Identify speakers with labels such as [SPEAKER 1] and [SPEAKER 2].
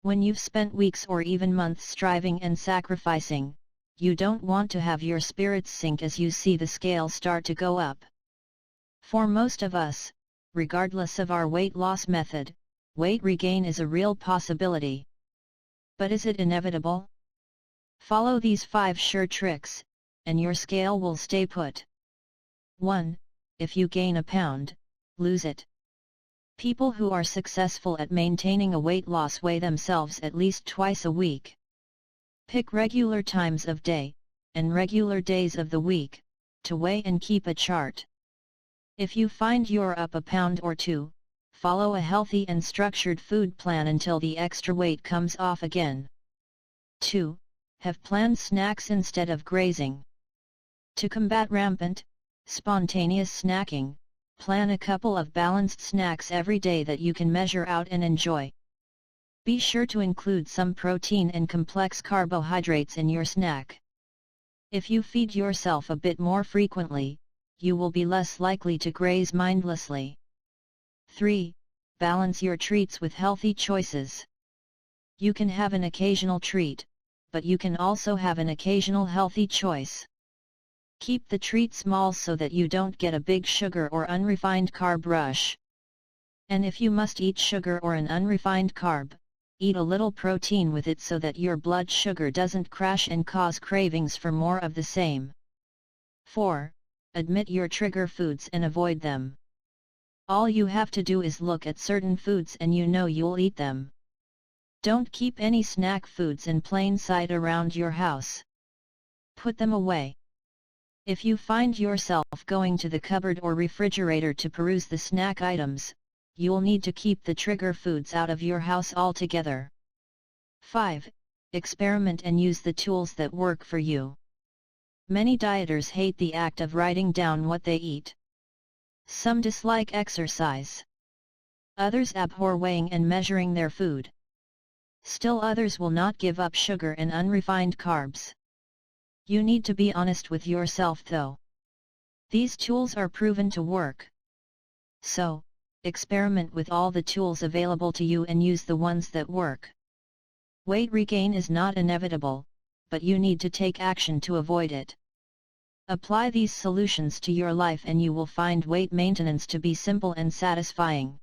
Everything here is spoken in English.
[SPEAKER 1] When you've spent weeks or even months striving and sacrificing, you don't want to have your spirits sink as you see the scale start to go up. For most of us, regardless of our weight loss method, weight regain is a real possibility. But is it inevitable? Follow these 5 sure tricks, and your scale will stay put. 1. If you gain a pound, lose it. People who are successful at maintaining a weight loss weigh themselves at least twice a week. Pick regular times of day, and regular days of the week, to weigh and keep a chart. If you find you're up a pound or 2, follow a healthy and structured food plan until the extra weight comes off again. 2. Have planned snacks instead of grazing. To combat rampant, spontaneous snacking, plan a couple of balanced snacks every day that you can measure out and enjoy. Be sure to include some protein and complex carbohydrates in your snack. If you feed yourself a bit more frequently, you will be less likely to graze mindlessly. 3. Balance your treats with healthy choices. You can have an occasional treat, but you can also have an occasional healthy choice. Keep the treat small so that you don't get a big sugar or unrefined carb rush. And if you must eat sugar or an unrefined carb, eat a little protein with it so that your blood sugar doesn't crash and cause cravings for more of the same. 4. Admit your trigger foods and avoid them. All you have to do is look at certain foods and you know you'll eat them. Don't keep any snack foods in plain sight around your house. Put them away. If you find yourself going to the cupboard or refrigerator to peruse the snack items, you'll need to keep the trigger foods out of your house altogether. 5. Experiment and use the tools that work for you. Many dieters hate the act of writing down what they eat. Some dislike exercise. Others abhor weighing and measuring their food. Still others will not give up sugar and unrefined carbs. You need to be honest with yourself though. These tools are proven to work. So, experiment with all the tools available to you and use the ones that work. Weight regain is not inevitable, but you need to take action to avoid it. Apply these solutions to your life and you will find weight maintenance to be simple and satisfying.